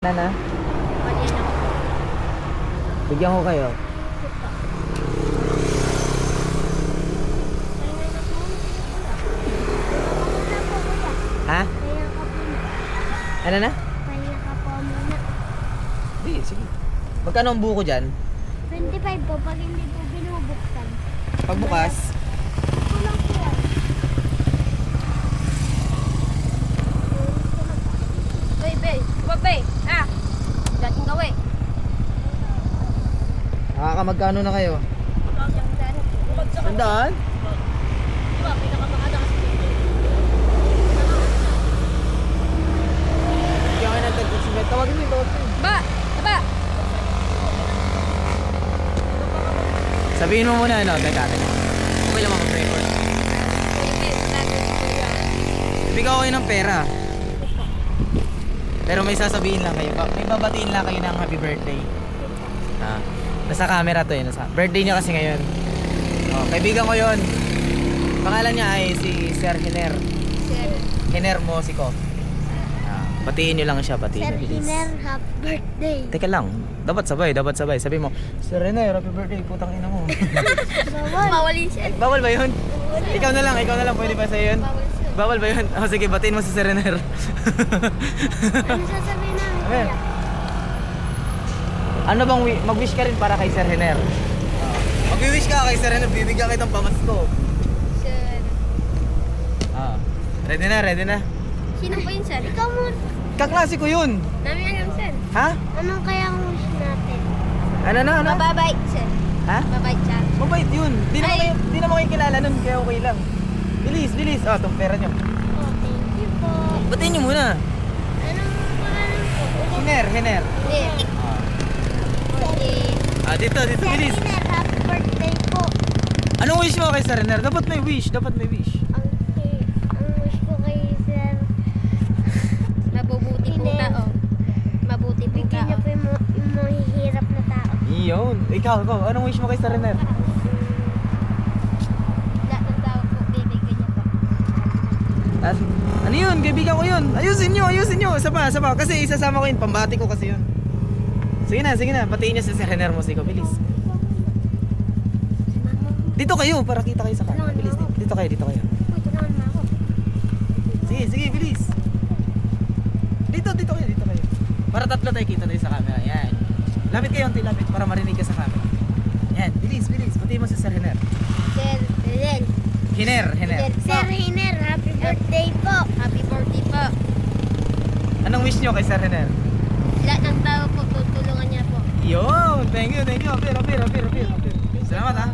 Na? Bigyan ko kayo. Ha? Ano na? Kaya ka po muna. Di, sige. Magkano ang buko dyan? 25 po pag hindi po binubuksan. Pagbukas? Kulang po yan. Uy, be. Babe. Ah. Dating gawe. Magkano na kayo? Sandaan? Diba, pinakamakada kasi. Bigyan kayo ng tag-consumer. Tawagin mo yung tawagin. Ba! Ba! Sabihin mo muna ano, teka. Okay lang mag-record. Bigyan ko kayo ng pera. Pero may sasabihin lang kayo. May babatiin lang kayo ng happy birthday. Nasa camera to eh. Birthday niya kasi ngayon. Oh, kaibigan ko yon. Pangalan niya ay si Sir Hiner. Hiner Mosico. Batiin niyo lang siya. Batiin Sir niyo, bilis. Hiner, happy birthday. Teka lang. Dapat sabay. Sabi mo, Sir Hiner, happy birthday. Putang ina mo. Bawal. Bawalin siya. Bawal ba yun? Ikaw na lang. Pwede ba sa'yo yun? Bawal siya. Bawal ba yun? Oh, sige, batiin mo si Sir Hiner. Ano sasabihin namin Amen. kuya? Ano bang mag-wish ka rin para kay Sir Hiner? Mag-wish ka kay Sir Hiner, bibigyan kitang pamasko. Sir. Ready na. Sino pa yun, sir? Ikaw muna. Kaklase ko yun. Namin alam, sir. Ha? Anong kaya ang wish natin? Ano? Mababait, sir. Ha? Mabait siya. Mabait yun. Ay. Di naman kayo kilala nun, kaya okay lang. Bilis. Oh, itong pera nyo. Oh, thank you po. Batiin nyo muna. Anong pangalan po? Hiner. Hindi. Okay. Dito, Sir bilis. Hiner, happy birthday po. Anong wish mo kay Sir Hiner? Dapat may wish. Ang wish ko kay Sir, Mabubuti pong Hiner. tao. Mabuti pong bigyan niyo tao. po yung mahihirap na tao. Iyon. Ikaw. Anong wish mo kay Sir Hiner? Lahat ng tao po, bibigyan niya po. At, ano yun? Kaibigan ko yun. Ayusin nyo. Isa pa. Kasi isasama ko yun. Pambati ko kasi yun. Sige na. Batiin nyo si Sir Hiner Mosico. Bilis. Dito kayo para kita kayo sa camera. Bilis. Dito kayo. Uy, tulungan mo ako. Sige. Bilis. Dito kayo. Para tatlo tayo kita tayo sa camera. Yan. Lapit kayo. Lapit para marinig ka sa camera. Yan. Bilis. Batiin mo si Sir Hiner. Sir, Rizal. Hiner. Sir Hiner, happy birthday po. Happy birthday po. Anong wish nyo kay Sir Hiner? Lahat ng tao po, tutulungan niya po. Yun. Thank you. Pero. Salamat ha.